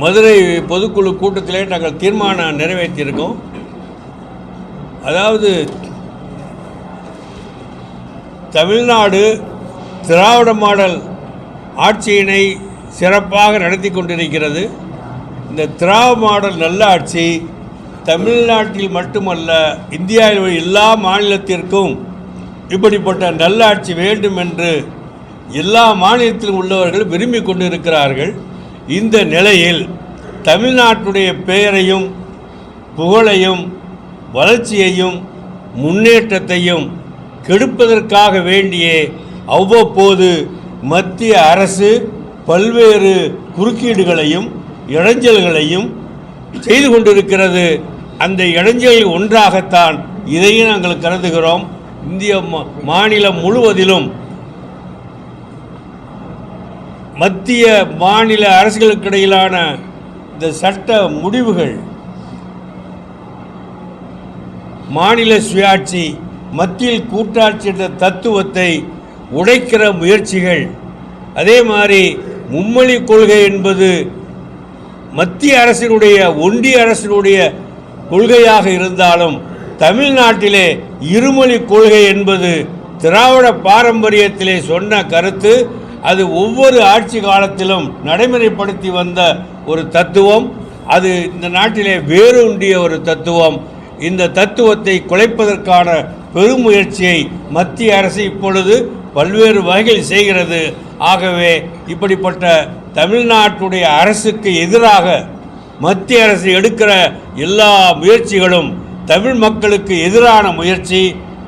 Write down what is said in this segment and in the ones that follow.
மதுரை பொதுக்குழு கூட்டத்திலே நாங்கள் தீர்மானம் நிறைவேற்றியிருக்கோம். அதாவது தமிழ்நாடு திராவிட மாடல் ஆட்சியினை சிறப்பாக நடத்தி கொண்டிருக்கிறது. இந்த திராவிட மாடல் நல்ல ஆட்சி தமிழ்நாட்டில் மட்டுமல்ல, இந்தியாவில் உள்ள எல்லா மாநிலத்திற்கும் இப்படிப்பட்ட நல்ல ஆட்சி வேண்டும் என்று எல்லா மாநிலத்திலும் உள்ளவர்கள் விரும்பி கொண்டிருக்கிறார்கள். இந்த நிலையில் தமிழ்நாட்டுடைய பெயரையும் புகழையும் வளர்ச்சியையும் முன்னேற்றத்தையும் கெடுப்பதற்காக வேண்டிய அவ்வப்போது மத்திய அரசு பல்வேறு குறுக்கீடுகளையும் இடைஞ்சல்களையும் செய்து கொண்டிருக்கிறது. அந்த இடைஞ்சலில் ஒன்றாகத்தான் இதையும் நாங்கள் கருதுகிறோம். இந்திய மாநிலம் முழுவதிலும் மத்திய மாநில அரசுகளுக்கு இடையிலான இந்த சட்ட முடிவுகள், மாநில சுயாட்சி, மத்தியில் கூட்டாட்சி என்ற தத்துவத்தை உடைக்கிற முயற்சிகள், அதே மாதிரி மும்மொழி கொள்கை என்பது மத்திய அரசினுடைய ஒன்றிய அரசினுடைய கொள்கையாக இருந்தாலும் தமிழ்நாட்டிலே இருமொழி கொள்கை என்பது திராவிட பாரம்பரியத்திலே சொன்ன கருத்து. அது ஒவ்வொரு ஆட்சி காலத்திலும் நடைமுறைப்படுத்தி வந்த ஒரு தத்துவம். அது இந்த நாட்டிலே வேரூன்றிய ஒரு தத்துவம். இந்த தத்துவத்தை குலைப்பதற்கான பெருமுயற்சியை மத்திய அரசு இப்பொழுது பல்வேறு வகையில் செய்கிறது. ஆகவே இப்படிப்பட்ட தமிழ்நாட்டுடைய அரசுக்கு எதிராக மத்திய அரசு எடுக்கிற எல்லா முயற்சிகளும் தமிழ் மக்களுக்கு எதிரான முயற்சி,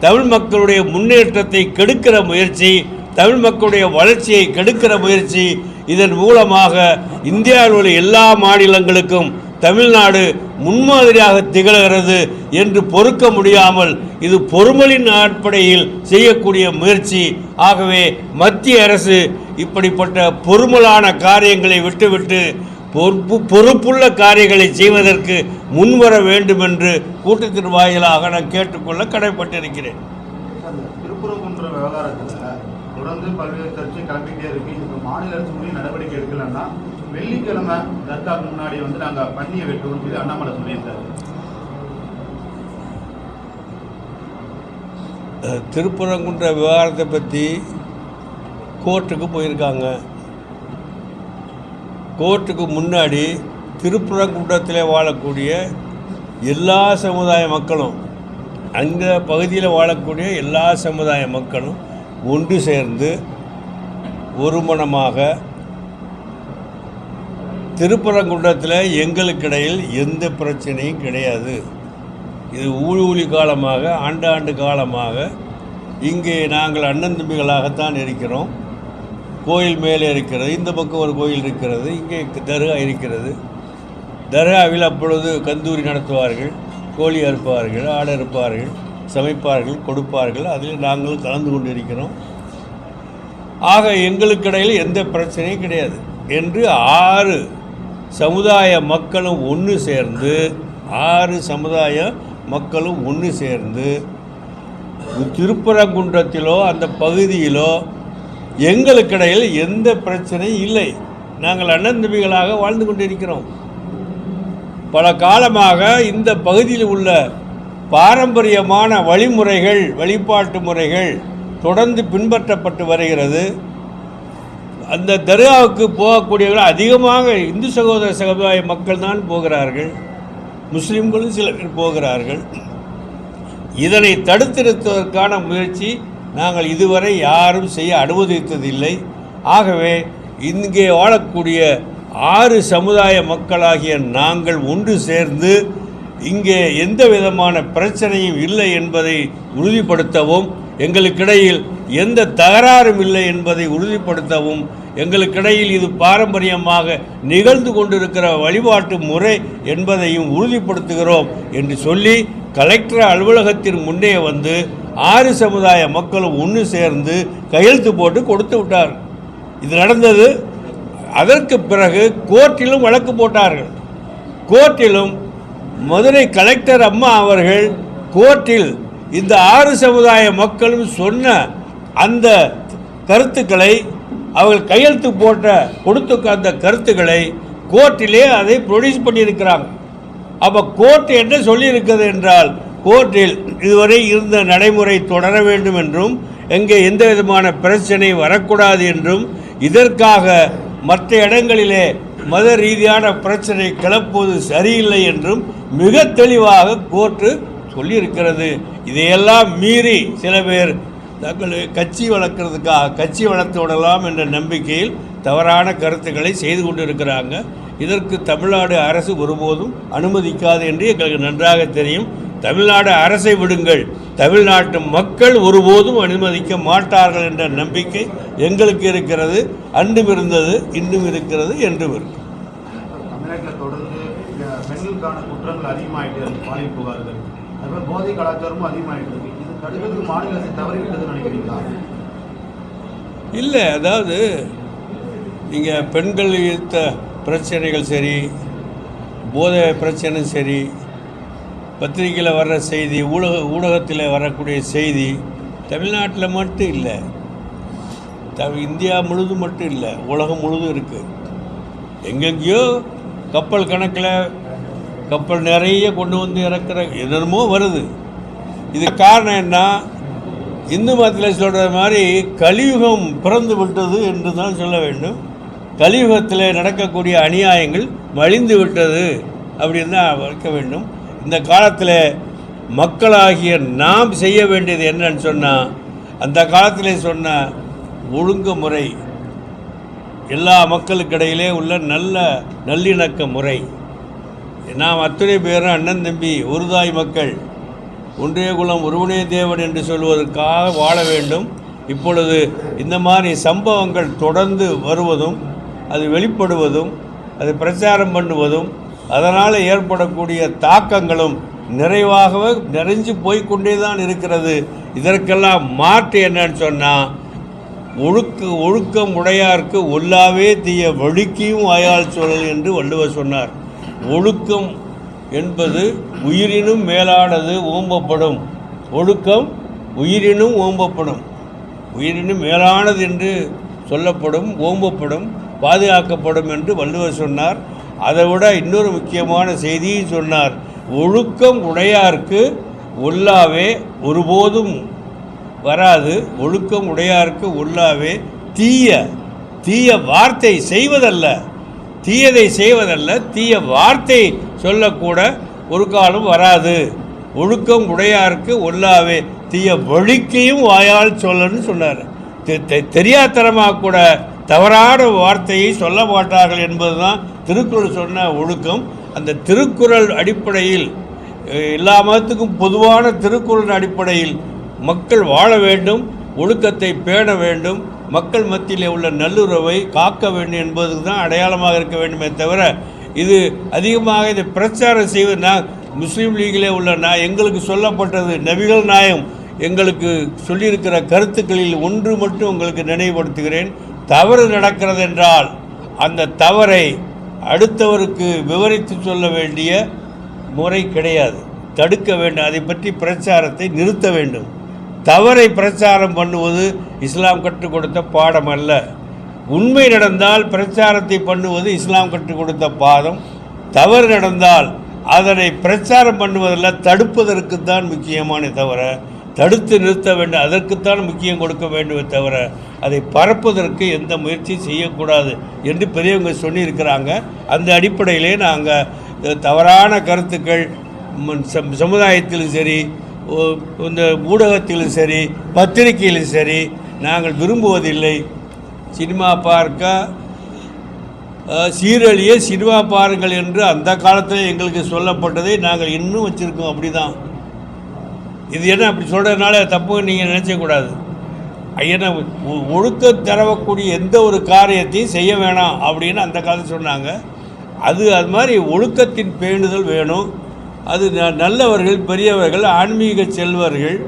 தமிழ் மக்களுடைய முன்னேற்றத்தை கெடுக்கிற முயற்சி, தமிழ் மக்களுடைய வளர்ச்சியை கெடுக்கிற முயற்சி. இதன் மூலமாக இந்தியாவில் உள்ள எல்லா மாநிலங்களுக்கும் தமிழ்நாடு முன்மாதிரியாக திகழ்கிறது என்று பொறுக்க முடியாமல் இது பொறுமலின் அடிப்படையில் செய்யக்கூடிய முயற்சி. ஆகவே மத்திய அரசு இப்படிப்பட்ட பொறுமலான காரியங்களை விட்டுவிட்டு பொறுப்புள்ள காரியங்களை செய்வதற்கு முன்வர வேண்டும் என்று கூட்டத்தின் வாயிலாக நான் கேட்டுக்கொள்ள கடமைப்பட்டிருக்கிறேன். திருப்பரங்குன்ற விவகாரத்தில் தொடர்ந்து பல்வேறு சர்ச்சை கிளம்பிட்டே இருக்கு. இப்போ மாநில அரசு முடிய நடவடிக்கை எடுக்கலன்னா வெள்ளிக்கிழமை தர்காவுக்கு முன்னாடி நாங்கள் பண்ணியை வெட்டுவோம் சொல்லி அண்ணாமலை சொல்லியிருந்தாரு. திருப்பரங்குன்ற விவகாரத்தை பற்றி கோர்ட்டுக்கு போயிருக்காங்க. கோர்ட்டுக்கு முன்னாடி திருப்பரங்குன்றத்தில் வாழக்கூடிய எல்லா சமுதாய மக்களும், அந்த பகுதியில் வாழக்கூடிய எல்லா சமுதாய மக்களும் ஒன்று சேர்ந்து ஒரு மனமாக திருப்பரங்குன்றத்தில் எங்களுக்கிடையில் எந்த பிரச்சனையும் கிடையாது. இது ஊழி காலமாக ஆண்டாண்டு காலமாக இங்கே நாங்கள் அண்ணன் தம்பிகளாகத்தான் இருக்கிறோம். கோயில் மேலே இருக்கிறது, இந்த பக்கம் ஒரு கோயில் இருக்கிறது, இங்கே தர்கா இருக்கிறது. தர்காவில் அப்பொழுது கந்தூரி நடத்துவார்கள், கோழி அறுப்பார்கள், ஆடு அறுப்பார்கள், சமைப்பார்கள், கொடுப்பார்கள். அதில் நாங்களும் கலந்து கொண்டு இருக்கிறோம். ஆக எங்களுக்கிடையில் எந்த பிரச்சனையும் கிடையாது என்று 6 சமுதாய மக்களும் ஒன்று சேர்ந்து 6 சமுதாய மக்களும் ஒன்று சேர்ந்து திருப்பரங்குன்றத்திலோ அந்த பகுதியிலோ எங்களுக்கிடையில் எந்த பிரச்சனையும் இல்லை. நாங்கள் அண்ணன் தம்பிகளாக வாழ்ந்து கொண்டிருக்கிறோம். பல காலமாக இந்த பகுதியில் உள்ள பாரம்பரியமான வழிமுறைகள், வழிபாட்டு முறைகள் தொடர்ந்து பின்பற்றப்பட்டு வருகிறது. அந்த தர்காவுக்கு போகக்கூடியவர்கள் அதிகமாக இந்து சகோதர சமுதாய மக்கள் தான் போகிறார்கள். முஸ்லீம்களும் சில பேர் போகிறார்கள். இதனை தடுத்து நிறுத்துவதற்கான முயற்சி நாங்கள் இதுவரை யாரும் செய்ய அனுமதித்ததில்லை. ஆகவே இங்கே வாழக்கூடிய 6 சமுதாய மக்களாகிய நாங்கள் ஒன்று சேர்ந்து இங்கே எந்த விதமான பிரச்சனையும் இல்லை என்பதை உறுதிப்படுத்தவும், எங்களுக்கிடையில் எந்த தகராறும் இல்லை என்பதை உறுதிப்படுத்தவும், எங்களுக்கிடையில் இது பாரம்பரியமாக நிகழ்ந்து கொண்டிருக்கிற வழிபாட்டு முறை என்பதையும் உறுதிப்படுத்துகிறோம் என்று சொல்லி கலெக்டர் அலுவலகத்தின் முன்னே வந்து 6 சமுதாய மக்களும் ஒன்று சேர்ந்து கையெழுத்து போட்டு கொடுத்து விட்டார். இது நடந்தது. அதற்கு பிறகு கோர்ட்டிலும் வழக்கு போட்டார்கள். கோர்ட்டிலும் மதுரை கலெக்டர் அம்மா அவர்கள் கோர்ட்டில் இந்த 6 சமுதாய மக்களும் சொன்ன அந்த கருத்துக்களை, அவர்கள் கையெழுத்து போட்ட கொடுத்த அந்த கருத்துக்களை கோர்ட்டிலே அதை ப்ரொடியூஸ் பண்ணியிருக்கிறாங்க. அப்போ கோர்ட் என்ன சொல்லியிருக்கிறது என்றால், கோர்ட்டில் இதுவரை இருந்த நடைமுறை தொடர வேண்டும் என்றும், எங்கே எந்த விதமான பிரச்சனை வரக்கூடாது என்றும், இதற்காக மற்ற இடங்களிலே மத ரீதியான பிரச்சனை கிளப்புவது சரியில்லை என்றும் மிக தெளிவாக கோர்ட்டு சொல்லியிருக்கிறது. இதையெல்லாம் மீறி சில பேர் தங்கள் கட்சி வளர்க்குறதுக்காக கட்சி வளர்த்து விடலாம் என்ற நம்பிக்கையில் தவறான கருத்துக்களை செய்து கொண்டு இருக்கிறாங்க. இதற்கு தமிழ்நாடு அரசு ஒருபோதும் அனுமதிக்காது என்று எங்களுக்கு நன்றாக தெரியும். தமிழ்நாடு அரசை விடுங்கள், தமிழ்நாட்டு மக்கள் ஒருபோதும் அனுமதிக்க மாட்டார்கள் என்ற நம்பிக்கை எங்களுக்கு இருக்கிறது. அன்றும் இருந்தது, இன்றும் இருக்கிறது, என்றும் இருக்கும். தமிழ்நாட்டில் தொடர்ந்து பெண்களுக்கான குற்றங்கள் அதிகமாகிட்டு இருக்கு, பாலியல் புகார்கள், அதுபோல் போதை கலாச்சாரமும் அதிகமாகிட்டு இருக்கு. இது தடுக்கிறதுக்கு மாநில அரசு தவறிவிட்டதுன்னு நினைக்கிறீங்களா? இல்லை, அதாவது நீங்கள் பெண்கள் ஈர்த்த பிரச்சனைகள் சரி, போதை பிரச்சனை சரி, பத்திரிகையில் வர்ற செய்தி, ஊடகத்தில் வரக்கூடிய செய்தி தமிழ்நாட்டில் மட்டும் இல்லை, இந்தியா முழுதும் மட்டும் இல்லை, உலகம் முழுதும் இருக்குது. எங்கெங்கேயோ கப்பல் கணக்கில் கப்பல் நிறைய கொண்டு வந்து இறக்குற என்னென்னமோ வருது. இது காரணம் என்ன? இந்து மதத்தில் சொல்கிற மாதிரி கலியுகம் பிறந்து விட்டது என்று தான் சொல்ல வேண்டும். கலியுகத்தில் நடக்கக்கூடிய அநியாயங்கள் மலிந்து விட்டது அப்படின்னு தான் வைக்க வேண்டும். இந்த காலத்தில் மக்களாகிய நாம் செய்ய வேண்டியது என்னன்னு சொன்னால், அந்த காலத்தில் சொன்ன ஒழுங்குமுறை, எல்லா மக்களுக்கிடையிலே உள்ள நல்லிணக்க முறை, நாம் அத்தனை பேரும் அண்ணன் தம்பி ஒரு தாய் மக்கள், ஒன்றே குலம் ஒருவனே தேவன் என்று சொல்வதற்காக வாழ வேண்டும். இப்பொழுது இந்த மாதிரி சம்பவங்கள் தொடர்ந்து வருவதும், அது வெளிப்படுவதும், அது பிரச்சாரம் பண்ணுவதும், அதனால் ஏற்படக்கூடிய தாக்கங்களும் நிறைவாகவே நிறைஞ்சு போய்கொண்டே தான் இருக்கிறது. இதற்கெல்லாம் மாற்று என்னன்னு சொன்னால், ஒழுக்கம் உடையார்க்கு ஒல்லாவே தீய வழுக்கியும் வாயால் சொல்லல் என்று வள்ளுவர் சொன்னார். ஒழுக்கம் என்பது உயிரினும் மேலானது, ஓம்பப்படும். ஒழுக்கம் உயிரினும் ஓம்பப்படும், உயிரினும் மேலானது என்று சொல்லப்படும், ஓம்பப்படும், பாதுகாக்கப்படும் என்று வள்ளுவர் சொன்னார். அதை விட இன்னொரு முக்கியமான செய்தியை சொன்னார். ஒழுக்கம் உடையார்க்கு ஒல்லாவே ஒருபோதும் வராது, ஒழுக்கம் உடையார்க்கு ஒல்லாவே தீய வார்த்தை செய்வதல்ல, தீயதை செய்வதல்ல, தீய வார்த்தை சொல்லக்கூட ஒரு காலம் வராது. ஒழுக்கம் உடையார்க்கு ஒல்லாவே தீய வழிக்கையும் வாயால் சொல்லன்னு சொன்னார். தெரியாத்தனமாக கூட தவறான வார்த்தையை சொல்ல மாட்டார்கள் என்பது தான் திருக்குறள் சொன்ன ஒழுக்கம். அந்த திருக்குறள் அடிப்படையில், எல்லா மதத்துக்கும் பொதுவான திருக்குறள் அடிப்படையில் மக்கள் வாழ வேண்டும், ஒழுக்கத்தை பேண வேண்டும், மக்கள் மத்தியில் உள்ள நல்லுறவை காக்க வேண்டும் என்பதுக்கு தான் அடையாளமாக இருக்க வேண்டுமே தவிர, இது அதிகமாக இதை பிரச்சாரம் செய்வது, முஸ்லீம் லீகிலே உள்ள எங்களுக்கு சொல்லப்பட்டது, நபிகள் நாயம் எங்களுக்கு சொல்லியிருக்கிற கருத்துக்களில் ஒன்று மட்டும் உங்களுக்கு நினைவுபடுத்துகிறேன். தவறு நடக்கிறது என்றால் அந்த தவறை அடுத்தவருக்கு விவரித்து சொல்ல வேண்டிய முறை கிடையாது, தடுக்க வேண்டும். அதை பற்றி பிரச்சாரத்தை நிறுத்த வேண்டும். தவறை பிரச்சாரம் பண்ணுவது இஸ்லாம் கற்றுக் கொடுத்த பாடம் அல்ல. உண்மை நடந்தால் பிரச்சாரத்தை பண்ணுவது இஸ்லாம் கற்றுக் கொடுத்த பாடம். தவறு நடந்தால் அதனை பிரச்சாரம் பண்ணுவதில் தடுப்பதற்குத்தான் முக்கியமான தவிர, தடுத்து நிறுத்த வேண்டும், அதற்குத்தான் முக்கியம் கொடுக்க வேண்டுமே தவிர, அதை பரப்புவதற்கு எந்த முயற்சியும் செய்யக்கூடாது என்று பெரியவங்க சொல்லியிருக்கிறாங்க. அந்த அடிப்படையிலே நாங்கள் தவறான கருத்துக்கள் சமுதாயத்திலும் சரி, இந்த ஊடகத்திலும் சரி, பத்திரிகையிலும் சரி நாங்கள் விரும்புவதில்லை. சினிமா பார்க்க சீரழிய சினிமா பாருங்கள் என்று அந்த காலத்தில் எங்களுக்கு சொல்லப்பட்டதை நாங்கள் இன்னும் வச்சுருக்கோம். அப்படி தான். இது என்ன அப்படி சொல்கிறதுனால தப்பு நீங்கள் நினச்சக்கூடாது. ஏன்னா ஒழுக்கம் தரவக்கூடிய எந்த ஒரு காரியத்தையும் செய்ய வேணாம் அப்படின்னு அந்த காலத்தில் சொன்னாங்க. அது மாதிரி ஒழுக்கத்தின் பேணுதல் வேணும். அது நல்லவர்கள், பெரியவர்கள், ஆன்மீக செல்வர்கள்,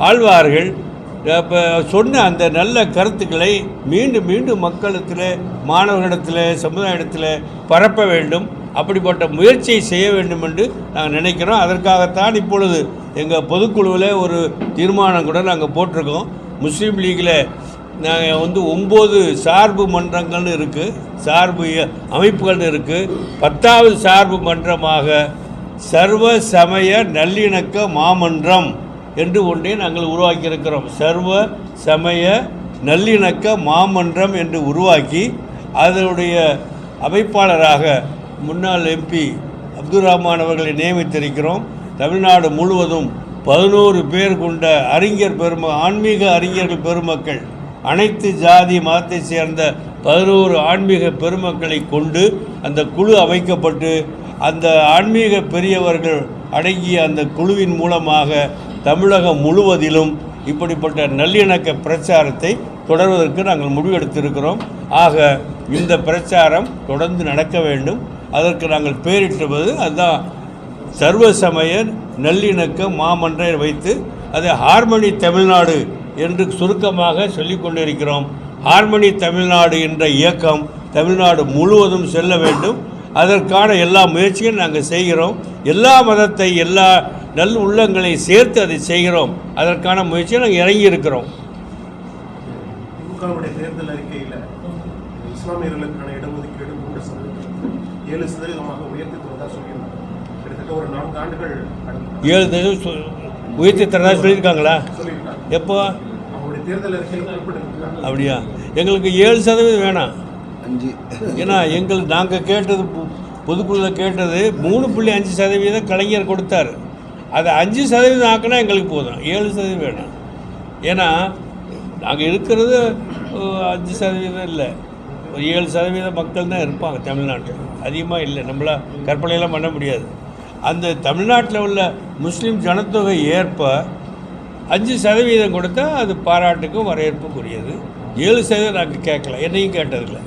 ஆழ்வார்கள் இப்போ சொன்ன அந்த நல்ல கருத்துக்களை மீண்டும் மீண்டும் மக்களிடத்தில், மாணவர்களிடத்தில், சமுதாயத்தில் பரப்ப வேண்டும். அப்படிப்பட்ட முயற்சியை செய்ய வேண்டும் என்று நாங்கள் நினைக்கிறோம். அதற்காகத்தான் இப்பொழுது எங்கள் பொதுக்குழுவில் ஒரு தீர்மானம் கூட நாங்கள் போட்டிருக்கோம். முஸ்லீம் லீகில் நாங்கள் வந்து 9 சார்பு மன்றங்கள்னு இருக்குது, சார்பு அமைப்புகள்னு இருக்குது. 10வது சார்பு மன்றமாக சர்வ சமய நல்லிணக்க மாமன்றம் என்று ஒன்றை நாங்கள் உருவாக்கியிருக்கிறோம். சர்வ சமய நல்லிணக்க மாமன்றம் என்று உருவாக்கி அதனுடைய அமைப்பாளராக முன்னாள் எம்பி அப்துல் ரஹ்மான் அவர்களை நியமித்திருக்கிறோம். தமிழ்நாடு முழுவதும் 11 பேர் கொண்ட அறிஞர் ஆன்மீக அறிஞர்கள் பெருமக்கள், அனைத்து ஜாதி மதத்தை சேர்ந்த 11 ஆன்மீக பெருமக்களை கொண்டு அந்த குழு அமைக்கப்பட்டு அந்த ஆன்மீக பெரியவர்கள் அடங்கிய அந்த குழுவின் மூலமாக தமிழகம் முழுவதிலும் இப்படிப்பட்ட நல்லிணக்க பிரச்சாரத்தை தொடர்வதற்கு நாங்கள் முடிவெடுத்திருக்கிறோம். ஆக இந்த பிரச்சாரம் தொடர்ந்து நடக்க வேண்டும். அதற்கு நாங்கள் பெயரிட்டுவது அதுதான் சர்வ சமய நல்லிணக்க மாமன்றம் வைத்து அதை ஹார்மனி தமிழ்நாடு என்று சுருக்கமாக சொல்லிக் கொண்டிருக்கிறோம். ஹார்மனி தமிழ்நாடு என்ற இயக்கம் தமிழ்நாடு முழுவதும் செல்ல வேண்டும். அதற்கான எல்லா முயற்சியும் நாங்கள் செய்கிறோம். எல்லா மதத்தை எல்லா நல் உள்ளங்களை சேர்த்து அதை செய்கிறோம். அதற்கான முயற்சியை நாங்கள் இறங்கி இருக்கிறோம். திமுகவுடைய தேர்தல் அறிக்கையில் இஸ்லாமியர்களுக்கான இடஒதுக்கீடு 7% உயர்த்தி தருவதாக சொல்லியிருந்தாங்க. கிட்டத்தட்ட ஒரு 4 ஆண்டுகள் 7% உயர்த்தி தரதா சொல்லியிருக்காங்களா? சொல்லியிருக்காங்க. எப்போ? அவங்களுடைய தேர்தல் அறிக்கையில் குறிப்பிட்டிருக்காங்க. அப்படியா? எங்களுக்கு 7% வேணாம். ஏன்னா நாங்கள் கேட்டது பொதுக்குழுவில் கேட்டது 3.5% கலைஞர் கொடுத்தார். அதை 5% ஆக்கினா எங்களுக்கு போதும். 7% வேணாம். ஏன்னா நாங்கள் இருக்கிறது 5% இல்லை, ஒரு 7% மக்கள் தான் இருப்பாங்க தமிழ்நாட்டில். அதிகமாக இல்லை, நம்மளால் கற்பனையெல்லாம் பண்ண முடியாது. அந்த தமிழ்நாட்டில் உள்ள முஸ்லீம் ஜனத்தொகை ஏற்ப 5% கொடுத்தா அது பாராட்டுக்கும் வரவேற்புக்குரியது. 7% நாங்கள் கேட்கல, என்னையும் கேட்டதில்லை.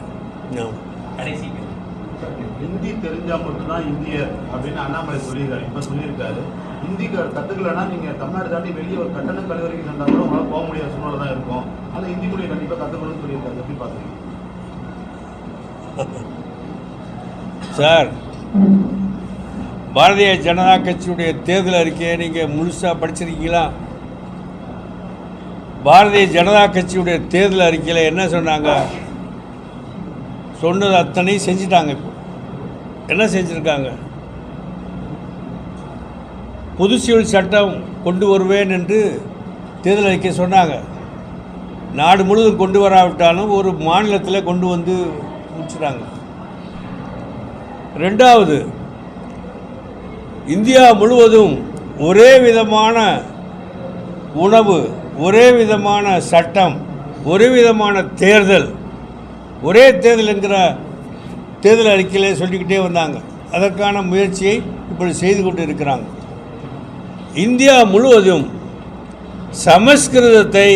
ஹிந்தி தெரிஞ்சா மட்டும்தான் இந்தியர் அப்படின்னு அண்ணாமலை சொல்லியிருக்காரு. இப்போ சொல்லியிருக்காரு ஹிந்தி கற்றுக்கலன்னா நீங்கள் தமிழ்நாடு தாண்டி வெளியே ஒரு கட்டண கல்லூரிக்கு சென்றால் கூட உங்களால் போக முடியாத சூழ்நிலை தான் இருக்கும். அதில் ஹிந்தி மொழியை கண்டிப்பாக கற்றுக்கணும்னு சொல்லியிருக்காரு. எப்படி பார்க்குறீங்க சார்? பாரதிய ஜனதா கட்சியுடைய தேர்தல் அறிக்கையை நீங்கள் முழுசாக படிச்சிருக்கீங்களா? பாரதிய ஜனதா கட்சியுடைய தேர்தல் அறிக்கையில் என்ன சொன்னாங்க? சொன்னது அத்தனையும் செஞ்சுட்டாங்க. இப்போ என்ன செஞ்சுருக்காங்க? பொது சிவில் சட்டம் கொண்டு வருவேன் என்று தேர்தல் அறிக்கை சொன்னாங்க. நாடு முழுவதும் கொண்டு வராவிட்டாலும் ஒரு மாநிலத்தில் கொண்டு வந்து முடிச்சுட்டாங்க. 2வது, இந்தியா முழுவதும் ஒரே விதமான உணவு, ஒரே விதமான சட்டம், ஒரே விதமான தேர்தல், ஒரே தேர்தல் என்கிற தேர்தல் அறிக்கையிலே சொல்லிக்கிட்டே வந்தாங்க. அதற்கான முயற்சியை இப்படி செய்து கொண்டு இருக்கிறாங்க. இந்தியா முழுவதும் சமஸ்கிருதத்தை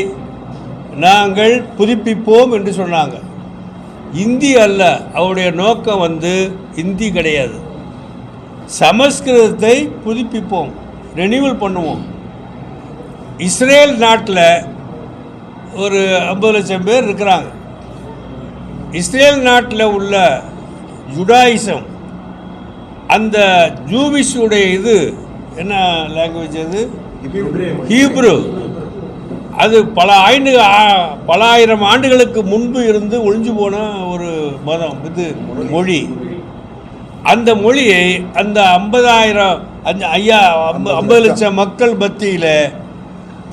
நாங்கள் புதுப்பிப்போம் என்று சொன்னாங்க. இந்தி அல்ல, அவருடைய நோக்கம் இந்தி கிடையாது. சமஸ்கிருதத்தை புதுப்பிப்போம், ரெனியூவல் பண்ணுவோம். இஸ்ரேல் நாட்டில் ஒரு 50 லட்சம் பேர் இருக்கிறாங்க. இஸ்ரேல் நாட்டில் உள்ள ஜுடாயிசம், அந்த ஜூவிஷுடைய இது என்ன லாங்குவேஜ்? அது ஹீப்ரு. அது பல ஆயிரம் ஆண்டுகளுக்கு முன்பு இருந்து ஒழிஞ்சு போன ஒரு மதம், இது மொழி. அந்த மொழியை அந்த 50 லட்சம் மக்கள் மத்தியில்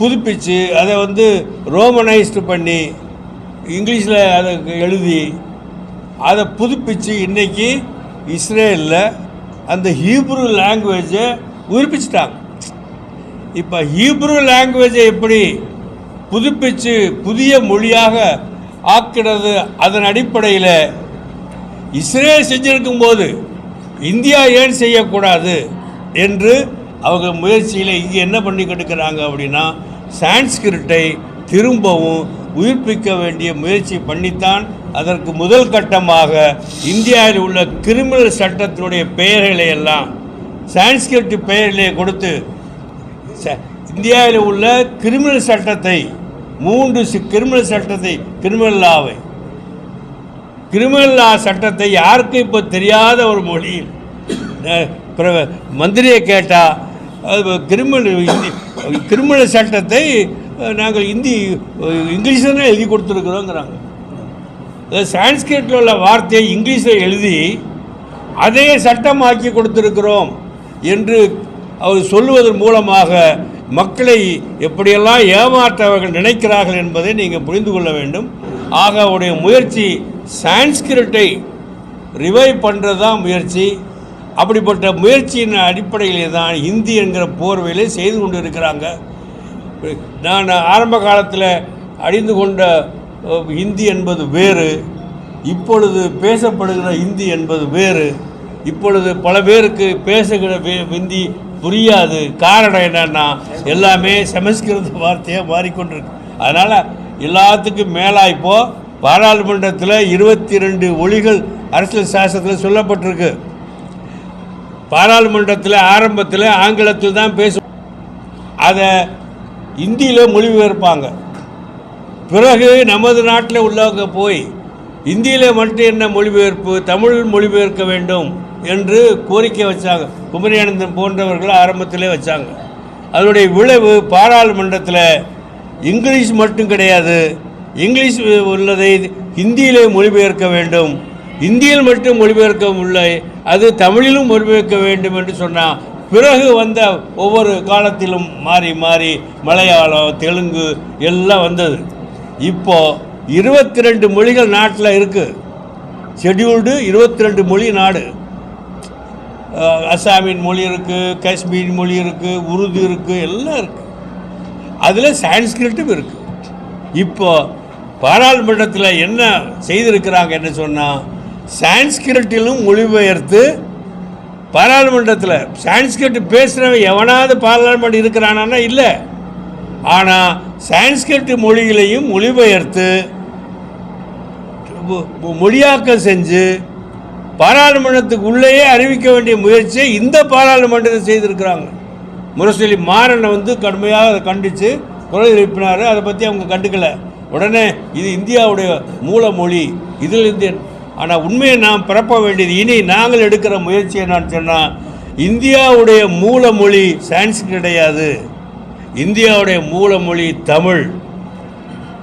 புதுப்பித்து அதை ரோமனைஸ்டு பண்ணி இங்கிலீஷில் அதை எழுதி அதை புதுப்பித்து இன்றைக்கி இஸ்ரேலில் அந்த ஹீப்ரு லாங்குவேஜை உயிர்ப்பிச்சிட்டாங்க. இப்போ ஹீப்ரு லாங்குவேஜை எப்படி புதுப்பித்து புதிய மொழியாக ஆக்கிறது, அதன் அடிப்படையில் இஸ்ரேல் செஞ்சிருக்கும்போது இந்தியா ஏன் செய்யக்கூடாது என்று அவங்க முயற்சியில் இங்கே என்ன பண்ணி கொடுக்குறாங்க அப்படின்னா, சான்ஸ்கிரிட்டை திரும்பவும் உயிர்ப்பிக்க வேண்டிய முயற்சி பண்ணித்தான். அதற்கு முதல் கட்டமாக இந்தியாவில் உள்ள கிரிமினல் சட்டத்தினுடைய பெயர்களை எல்லாம் சான்ஸ்கிரிட் பெயரிலே கொடுத்து இந்தியாவில் உள்ள கிரிமினல் சட்டத்தை 3 கிரிமினல் சட்டத்தை, கிரிமினல் லா சட்டத்தை யாருக்கும் இப்போ தெரியாத ஒரு மொழியில் மந்திரியை கேட்டால் கிரிமினல் சட்டத்தை நாங்கள் இங்கிலீஷில் எழுதி கொடுத்துருக்குறோங்கிறாங்க. சான்ஸ்கிரிட்டில் உள்ள வார்த்தையை இங்கிலீஷில் எழுதி அதே சட்டமாக்கி கொடுத்துருக்கிறோம் என்று அவர் சொல்லுவதன் மூலமாக மக்களை எப்படியெல்லாம் ஏமாற்ற அவர்கள் நினைக்கிறார்கள் என்பதை நீங்கள் புரிந்து கொள்ள வேண்டும். ஆக அவருடைய முயற்சி சான்ஸ்கிரிட்டை ரிவைவ் பண்ணுறது தான் முயற்சி. அப்படிப்பட்ட முயற்சியின் அடிப்படையிலே தான் ஹிந்தி என்கிற போர்வையிலே செய்து கொண்டு இருக்கிறாங்க. நான் ஆரம்ப காலத்தில் அறிந்து கொண்ட ஹிந்தி என்பது வேறு, இப்பொழுது பேசப்படுகிற ஹிந்தி என்பது வேறு. இப்பொழுது பல பேருக்கு பேசுகிற ஹிந்தி புரியாது. காரணம் என்னன்னா எல்லாமே சமஸ்கிருத வார்த்தையாக மாறிக்கொண்டிருக்கு. அதனால் எல்லாத்துக்கும் மேலாக இப்போது பாராளுமன்றத்தில் 22 மொழிகள் அரசியல் சாசனத்தில் சொல்லப்பட்டிருக்கு. பாராளுமன்றத்தில் ஆரம்பத்தில் ஆங்கிலத்தில் தான் பேசும், அதை இந்தியில் மொழிபெயர்ப்பாங்க. பிறகு நமது நாட்டில் உள்ளவங்க போய் இந்தியில் மட்டும் என்ன மொழிபெயர்ப்பு, தமிழ் மொழிபெயர்க்க வேண்டும் என்று கோரிக்கை வச்சாங்க. குமரியானந்தன் போன்றவர்கள் ஆரம்பத்திலே வச்சாங்க. அதனுடைய விளைவு பாராளுமன்றத்தில் இங்கிலீஷ் மட்டும் கிடையாது, இங்கிலீஷ் உள்ளதை ஹிந்தியிலே மொழிபெயர்க்க வேண்டும், இந்தியில் மட்டும் மொழிபெயர்க்க இல்லை, அது தமிழிலும் மொழிபெயர்க்க வேண்டும் என்று சொன்னால் பிறகு வந்த ஒவ்வொரு காலத்திலும் மாறி மாறி மலையாளம், தெலுங்கு எல்லாம் வந்தது. இப்போது 22 மொழிகள் நாட்டில் இருக்குது. ஷெட்யூல்டு 22 மொழி நாடு. அசாமின் மொழி இருக்குது, காஷ்மீர் மொழி இருக்குது, உருது இருக்குது, எல்லாம் இருக்குது. அதில் சான்ஸ்கிரிட்டும் இருக்குது. இப்போது பாராளுமன்றத்தில் என்ன செய்திருக்கிறாங்க என்ன சொன்னால், சான்ஸ்கிரிட்டிலும் மொழிபெயர்த்து பாராளுமன்றத்தில் சான்ஸ்கிரிட் பேசுகிறவன் எவனாவது பாராளுமன்றம் இருக்கிறானா இல்லை. ஆனால் சான்ஸ்கிரிட் மொழிகளையும் மொழிபெயர்த்து மொழியாக்கம் செஞ்சு பாராளுமன்றத்துக்கு உள்ளேயே அறிவிக்க வேண்டிய முயற்சியை இந்த பாராளுமன்றத்தை செய்திருக்கிறாங்க. முரசொலி மாறனை கடுமையாக அதை கண்டித்து குரல் எழுப்பினார். அதை பற்றி அவங்க கண்டுக்கலை. உடனே இது இந்தியாவுடைய மூல மொழி, இதில் இருந்து. ஆனால் உண்மையை நாம் பரப்ப வேண்டியது இனி நாங்கள் எடுக்கிற முயற்சி என்னன்னு சொன்னால், இந்தியாவுடைய மூல மொழி சான்ஸ்கிரிட் கிடையாது. இந்தியாவுடைய மூல மொழி தமிழ்.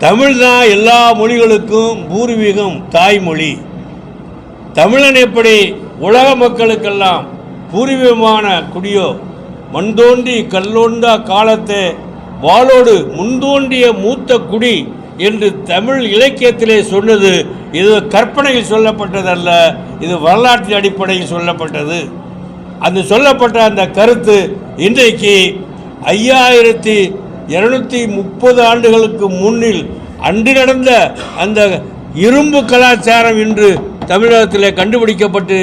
தமிழ் தான் எல்லா மொழிகளுக்கும் பூர்வீகம், தாய்மொழி. தமிழன் எப்படி உலக மக்களுக்கெல்லாம் பூர்வீகமான குடியோ, மண் தோன்றி கல்லோண்டா காலத்தை வாளோடு முன்தோன்றிய மூத்த குடி என்று தமிழ் இலக்கியத்திலே சொன்னது இது கற்பனையில் சொல்லப்பட்டதல்ல, இது வரலாற்றின் அடிப்படையில் சொல்லப்பட்டது. அந்த சொல்லப்பட்ட அந்த கருத்து இன்றைக்கு 5230 ஆண்டுகளுக்கு முன்னில் அன்று நடந்த அந்த இரும்பு கலாச்சாரம் இன்று தமிழகத்தில் கண்டுபிடிக்கப்பட்டு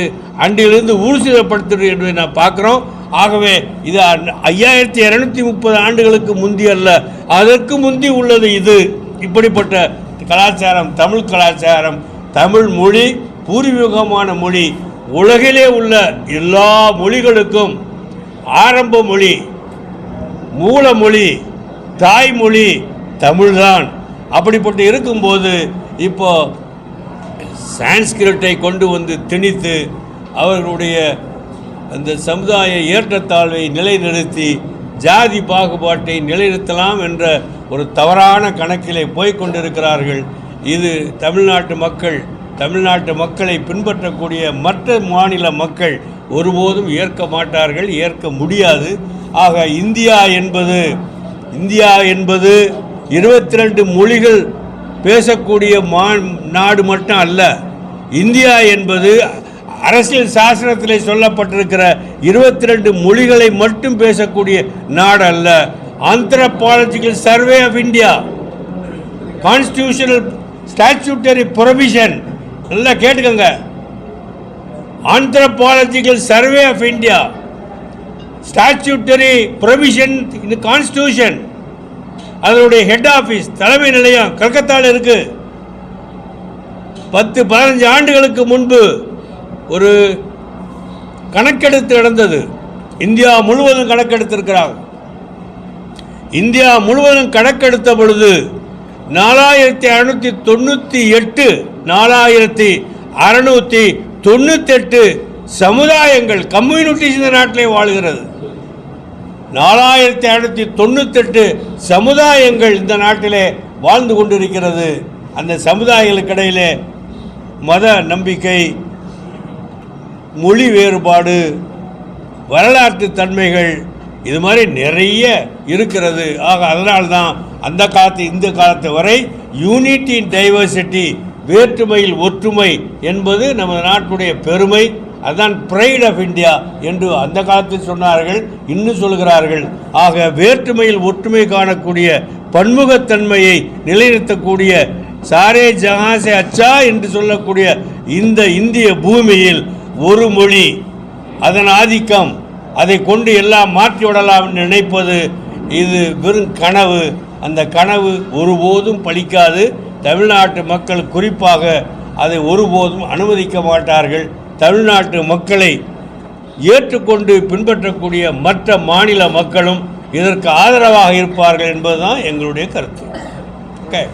அன்றிலிருந்து ஊர்ஜிதப்படுத்துவது என்று நான் பார்க்குறோம். ஆகவே இது 5230 ஆண்டுகளுக்கு முந்தி அல்ல, அதற்கு முந்தி உள்ளது. இது இப்படிப்பட்ட கலாச்சாரம், தமிழ் கலாச்சாரம், தமிழ் மொழி பூர்வீகமான மொழி. உலகிலே உள்ள எல்லா மொழிகளுக்கும் ஆரம்ப மொழி, மூல மொழி, தாய்மொழி தமிழ்தான். அப்படிப்பட்டு இருக்கும்போது இப்போ சான்ஸ்கிரிட்டை கொண்டு வந்து திணித்து அவர்களுடைய அந்த சமுதாய ஏற்றத்தாழ்வை நிலைநிறுத்தி ஜாதி பாகுபாட்டை நிலைநிறுத்தலாம் என்ற ஒரு தவறான கணக்கிலே போய்கொண்டிருக்கிறார்கள். இது தமிழ்நாட்டு மக்களை பின்பற்றக்கூடிய மற்ற மாநில மக்கள் ஒருபோதும் ஏற்க மாட்டார்கள், ஏற்க முடியாது. ஆக இந்தியா என்பது 22 மொழிகள் பேசக்கூடிய நாடு மட்டும் அல்ல. இந்தியா என்பது அரசியல் சாசனத்தில் சொல்லப்பட்டிருக்கிற 22 மொழிகளை மட்டும் பேசக்கூடிய நாடு அல்ல. Anthropological survey of India, constitutional statutory provision, நல்லா கேட்டுக்கோங்க. Anthropological survey of India, statutory provision இந்த கான்ஸ்டிடியூஷன். அதனுடைய ஹெட் ஆஃபீஸ், தலைமை நிலையம் கல்கத்தாவில் இருக்கு. 10-15 ஆண்டுகளுக்கு முன்பு ஒரு கணக்கெடுத்து நடந்தது. இந்தியா முழுவதும் கணக்கெடுத்திருக்கிறாங்க. இந்தியா முழுவதும் கணக்கெடுத்த பொழுது 4698 சமுதாயங்கள், கம்யூனிட்டிஸ் இந்த நாட்டிலே வாழ்கிறது. 4598 சமுதாயங்கள் இந்த நாட்டிலே வாழ்ந்து கொண்டிருக்கிறது. அந்த சமுதாயங்களுக்கிடையிலே மத நம்பிக்கை, மொழி வேறுபாடு, வரலாற்று தன்மைகள் இது மாதிரி நிறைய இருக்கிறது. ஆக அதனால்தான் அந்த காலத்து இந்த காலத்து வரை யூனிட்டி இன் டைவர்சிட்டி, வேற்றுமையில் ஒற்றுமை என்பது நமது நாட்டுடைய பெருமை. அதுதான் ப்ரைட் ஆஃப் இந்தியா என்று அந்த காலத்தில் சொன்னார்கள், இன்னும் சொல்கிறார்கள். ஆக வேற்றுமையில் ஒற்றுமை காணக்கூடிய பன்முகத்தன்மையை நிலைநிறுத்தக்கூடிய சாரே ஜஹாசே அச்சா என்று சொல்லக்கூடிய இந்த இந்திய பூமியில் ஒரு மொழி, அதன் ஆதிக்கம், அதை கொண்டு எல்லாம் மாற்றிவிடலாம் என்று நினைப்பது இது வெறும் கனவு. அந்த கனவு ஒருபோதும் பலிக்காது. தமிழ்நாட்டு மக்கள் குறிப்பாக அதை ஒருபோதும் அனுமதிக்க மாட்டார்கள். தமிழ்நாட்டு மக்களை ஏற்றுக்கொண்டு பின்பற்றக்கூடிய மற்ற மாநில மக்களும் இதற்கு ஆதரவாக இருப்பார்கள் என்பதுதான் எங்களுடைய கருத்து. ஓகே.